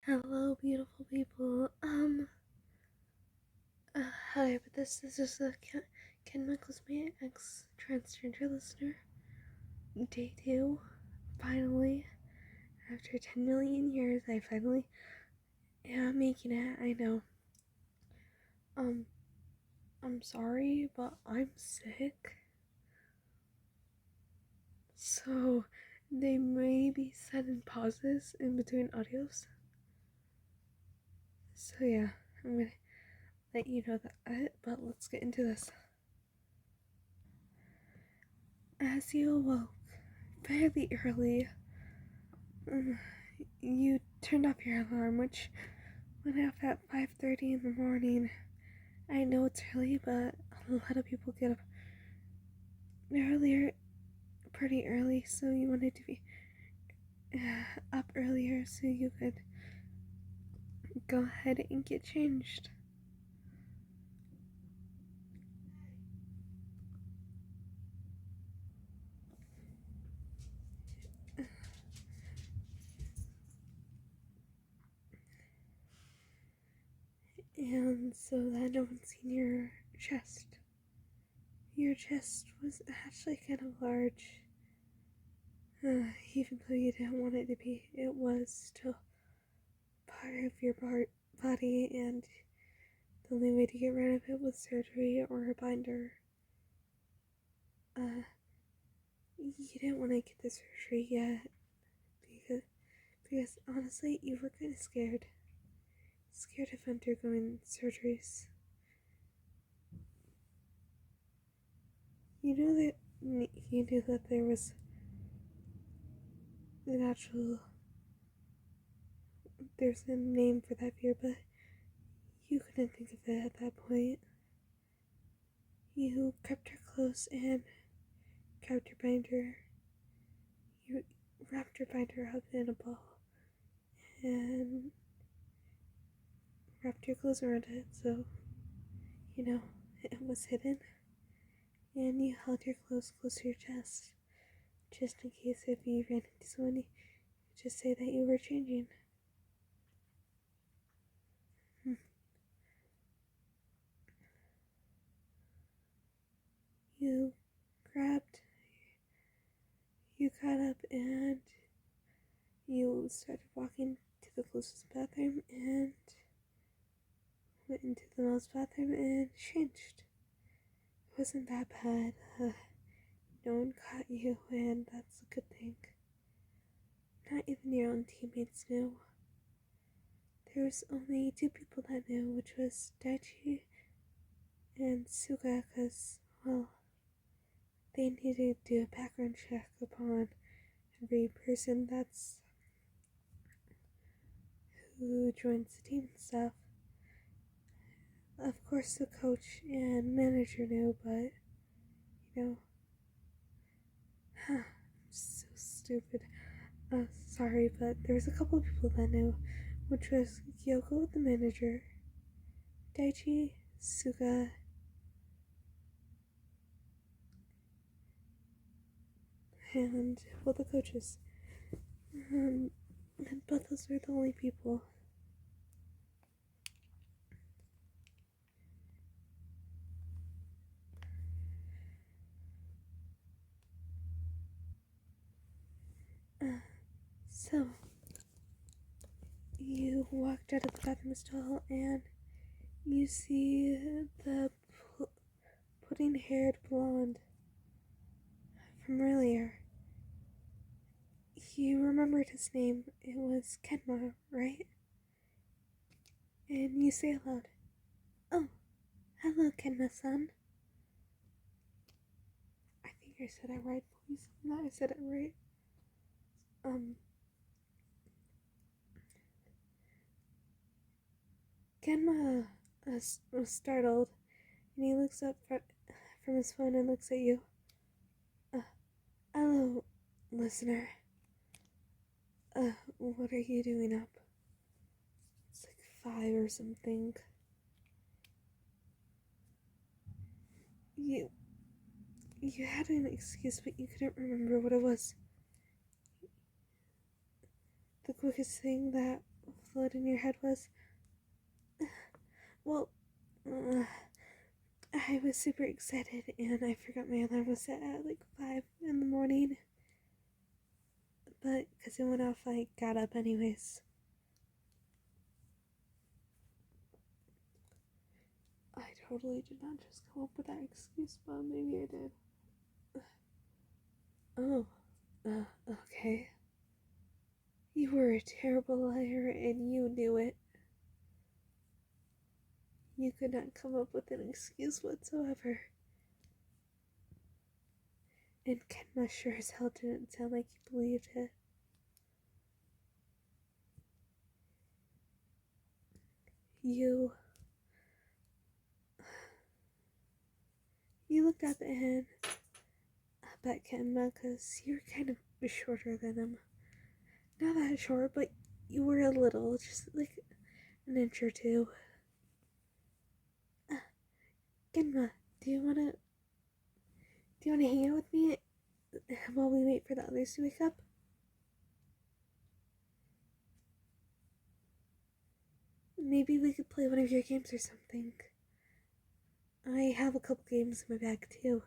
Hello, beautiful people. Hi, but this is a Kenma my ex-transgender listener. Day 2. Finally, after 10 million years, I finally am making it. I know. I'm sorry, but I'm sick. So, they may be sudden pauses in between audios. So, yeah, I'm gonna let you know that. But let's get into this. As you awoke fairly early, you turned off your alarm, which went off at 5:30 in the morning. I know it's early, but a lot of people get up earlier, pretty early, so you wanted to be up earlier so you could go ahead and get changed. And so that no one's seen your chest. Your chest was actually kind of large. Even though you didn't want it to be, it was still part of your body, and the only way to get rid of it was surgery or a binder. You didn't want to get the surgery yet because honestly, you were kind of scared of undergoing surgeries. You knew that there was there's a name for that fear, but you couldn't think of it at that point. You kept her close and grabbed your binder. You wrapped your binder up in a ball and wrapped your clothes around it so, it was hidden. And you held your clothes close to your chest, just in case if you ran into someone, you could just say that you were changing. You got up and you started walking to the closest bathroom and went into the male's bathroom and changed. It wasn't that bad. No one caught you, and that's a good thing. Not even your own teammates knew. There was only 2 people that knew, which was Daichi and Suga, because, well, they needed to do a background check upon every person that's who joins the team and stuff. Of course, the coach and manager knew, but, I'm so stupid. Sorry, but there's a couple of people that knew, which was Kyoko, the manager, Daichi, Suga, and, well, the coaches. And both those were the only people. So, you walked out of the bathroom stall and you see the pudding-haired blonde from earlier. You remembered his name. It was Kenma, right? And you say aloud, "Oh, hello, Kenma-san." I think I said it right, please. No, I said it right. Kenma was startled, and he looks up from his phone and looks at you. Hello, listener. What are you doing up? It's like 5 or something. You had an excuse, but you couldn't remember what it was. The quickest thing that floated in your head was, well, uh, I was super excited and I forgot my alarm was set at like 5 in the morning. But because it went off, I got up anyways. I totally did not just come up with that excuse, but maybe I did. Oh, okay. You were a terrible liar and you knew it. You could not come up with an excuse whatsoever. And Kenma sure as hell didn't sound like you believed it. You looked up and up at Kenma because you were kind of shorter than him. Not that short, but you were a little, just like an inch or two. Kenma, do you wanna hang out with me while we wait for the others to wake up? Maybe we could play one of your games or something. I have a couple games in my bag too.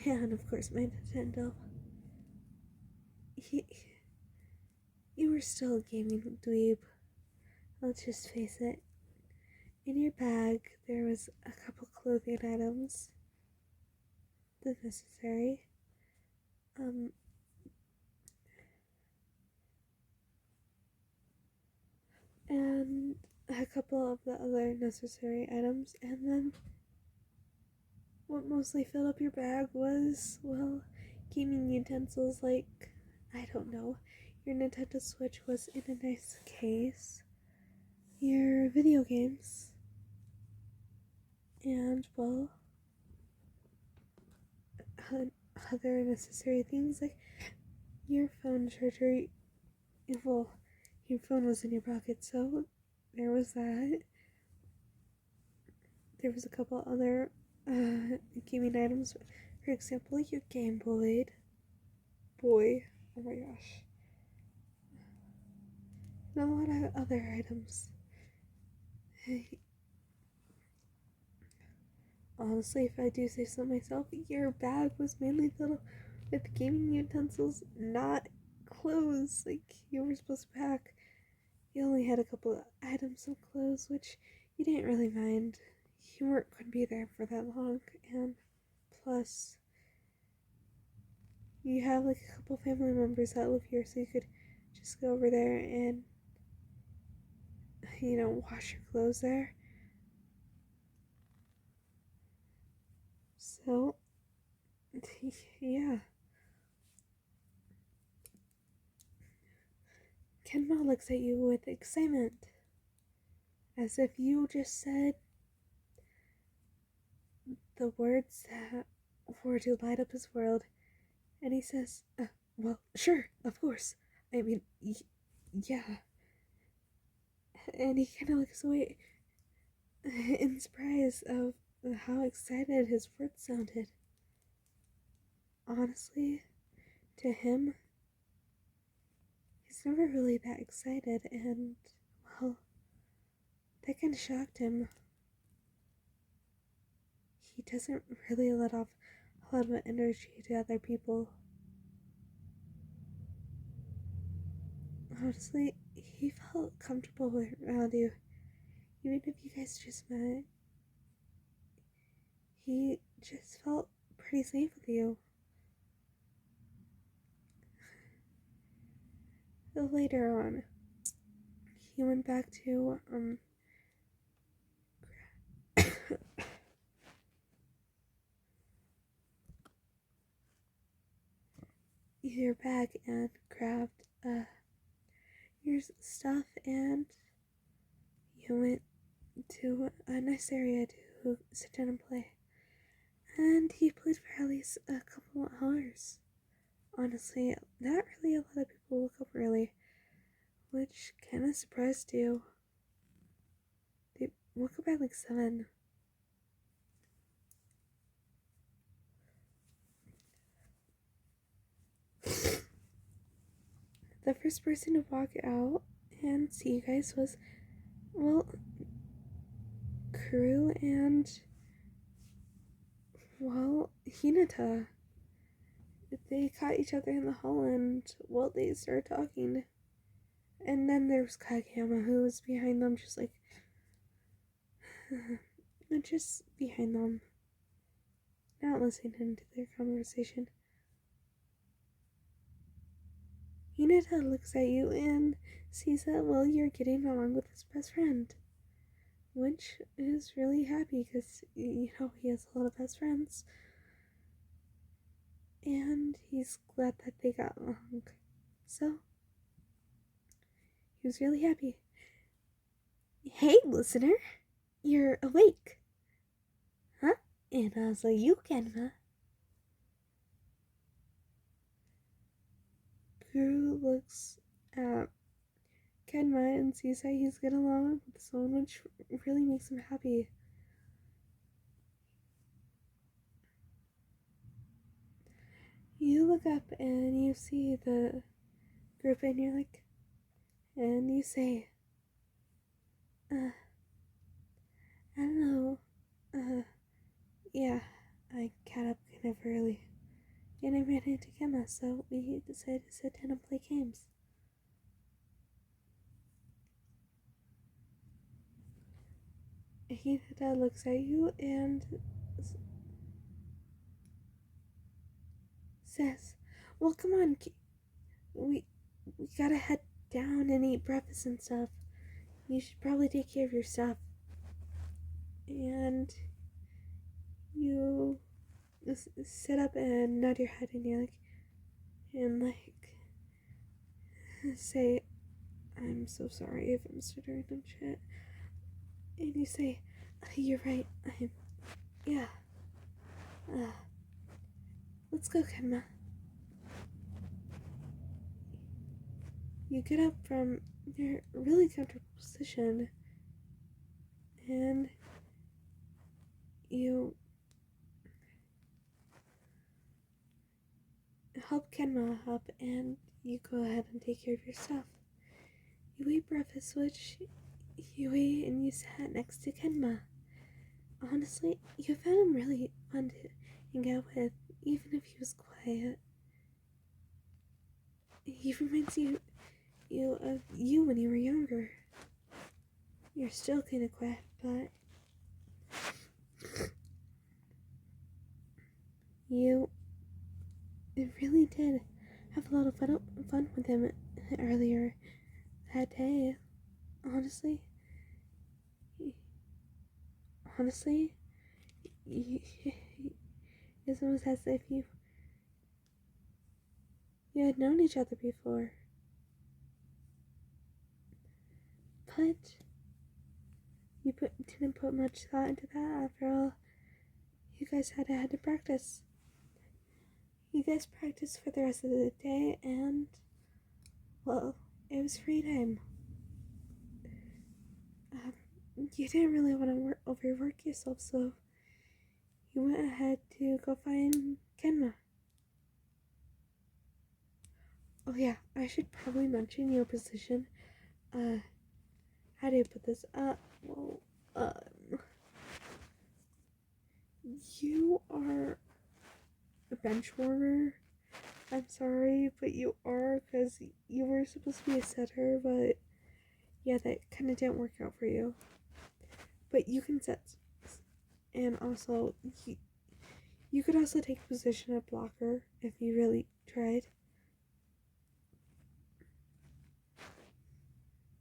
Yeah, and of course my Nintendo. You were still a gaming dweeb. Let's just face it. In your bag, there was a couple clothing items. The necessary. And a couple of the other necessary items. And then what mostly filled up your bag was, well, gaming utensils like, I don't know, your Nintendo Switch was in a nice case. Your video games. And, well, other necessary things like your phone charger. Well, your phone was in your pocket, so there was that. There was a couple other gaming items. For example, your Game Boy. Oh my gosh. And a lot of other items. Honestly, if I do say so myself, your bag was mainly filled with gaming utensils, not clothes like you were supposed to pack. You only had a couple of items of clothes, which you didn't really mind. You weren't going to be there for that long, and plus, you have like a couple family members that live here, so you could just go over there and, wash your clothes there. So, yeah. Kenma looks at you with excitement, as if you just said the words that were to light up his world, and he says, well, sure, of course. I mean, yeah. And he kind of looks away in surprise of how excited his words sounded. Honestly, to him, he's never really that excited, and, well, that kind of shocked him. He doesn't really let off a lot of energy to other people. Honestly, he felt comfortable around you. Even if you guys just met, he just felt pretty safe with you. Later on, he went back to, your bag and grabbed, your stuff, and you went to a nice area to sit down and play. And he played for at least a couple of hours. Honestly, not really a lot of people woke up early, which kind of surprised you. They woke up at like 7. the first person to walk out and see you guys was, well, Kuru and, well, Hinata. They caught each other in the hall and, well, they started talking. And then there was Kageyama, who was behind them, just like, just behind them, not listening to their conversation. Hinata looks at you and sees that, well, you're getting along with his best friend, which is really happy because, you know, he has a lot of best friends. And he's glad that they got along. So, he was really happy. Hey, listener, you're awake. Huh? And also you, Kenma. Guru looks at Kenma and sees that he's getting along with someone, which really makes him happy. You look up and you see the group and you're like, and you say, I don't know, yeah, I got up kind of early. And I ran into Kenma, so we decided to sit down and play games. Hinata looks at you and says, well, come on, we gotta head down and eat breakfast and stuff. You should probably take care of your stuff. And you sit up and nod your head and you're like, and like, say, I'm so sorry if I'm stuttering and shit. And you say, you're right, yeah. Let's go, Kenma. You get up from your really comfortable position and you help Kenma up and you go ahead and take care of your stuff. You eat breakfast, which you ate and you sat next to Kenma. Honestly, you found him really fun to hang out with, even if he was quiet. He reminds you of you when you were younger. You're still kind of quiet, but you really did have a lot of fun with him earlier that day. Honestly, it's almost as if you had known each other before. But you didn't put much thought into that. After all, you guys had to practice. You guys practiced for the rest of the day, and, well, it was free time. You didn't really want to overwork yourself, so you went ahead to go find Kenma. Oh yeah, I should probably mention your position. How do you put this? Well, you are a bench warmer. I'm sorry, but you are, because you were supposed to be a setter, but yeah, that kind of didn't work out for you. But you can set, and also, you could also take a position at blocker if you really tried.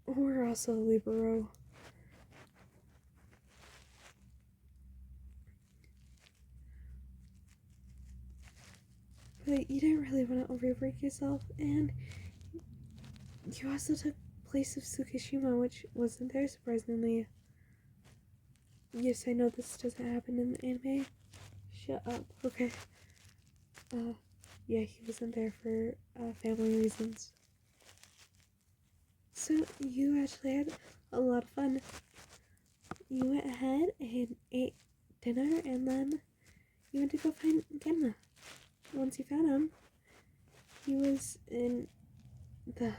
Or also libero. But you didn't really want to overwork yourself, and you also took place of Tsukishima, which wasn't there, surprisingly. Yes, I know this doesn't happen in the anime. Shut up. Okay. Yeah, he wasn't there for family reasons. So you actually had a lot of fun. You went ahead and ate dinner, and then you went to go find Kenma. Once you found him, he was in the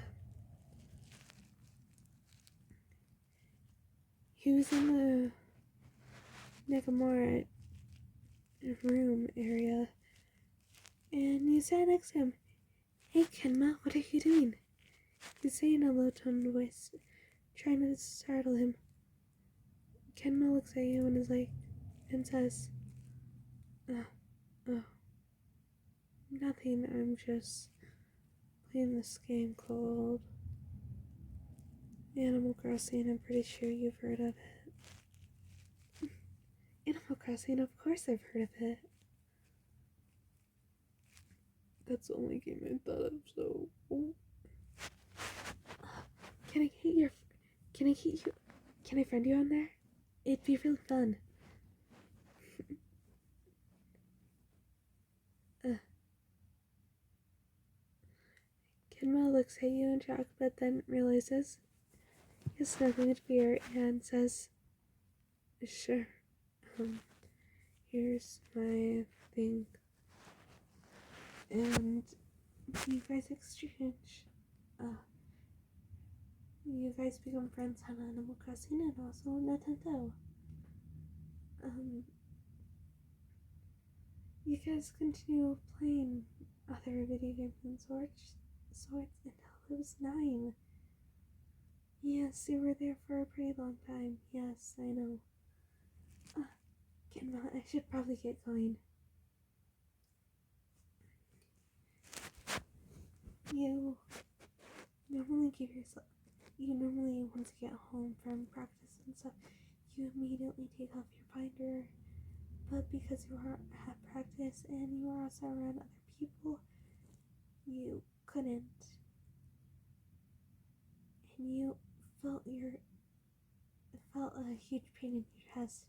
he was in the Nakamura room area, and you sat next to him. Hey Kenma, what are you doing? You say in a low-toned voice, trying to startle him. Kenma looks at you and is like, and says, oh, nothing, I'm just playing this game called Animal Crossing. I'm pretty sure you've heard of it. Animal Crossing, of course I've heard of it. That's the only game I thought of, so... Can I get you... Can I friend you on there? It'd be really fun. Kenma looks at you in shock, but then realizes he's nothing to fear and says, sure, here's my thing. And you guys exchange. You guys become friends on Animal Crossing and also Nintendo. You guys continue playing other video games and sorts until it was 9. Yes, you were there for a pretty long time. Yes, I know. Kenma, I should probably get going. You normally once you get home from practice and stuff, you immediately take off your binder. But because you were at practice and you were also around other people, you couldn't. And you felt a huge pain in your chest.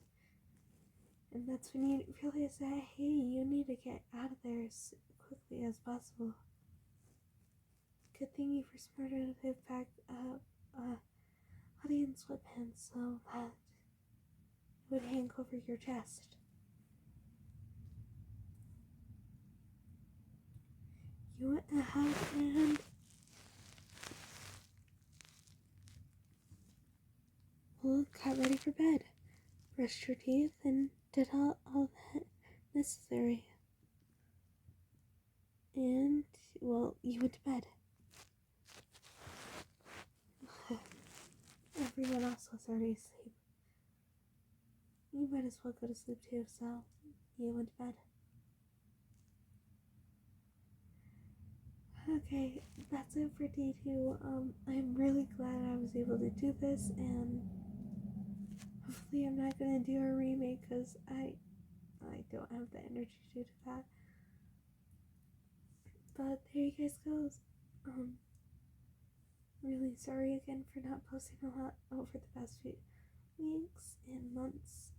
And that's when you realized that, hey, you need to get out of there as quickly as possible. Good thing you were smart enough to pack up hoodie and sweatpants so that it would hang over your chest. You went ahead and got ready for bed, brushed your teeth, and did all that necessary. And, well, you went to bed. Everyone else was already asleep. You might as well go to sleep too, so you went to bed. Okay, that's it for D2. I'm really glad I was able to do this, and hopefully I'm not gonna do a remake because I don't have the energy to do that. But there you guys go. Really sorry again for not posting a lot over the past few weeks and months.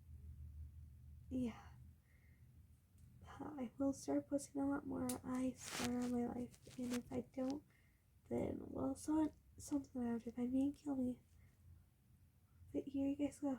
Yeah. I will start posting a lot more. I swear on my life. And if I don't, then, well, something will have to find me and kill me. But here you guys go.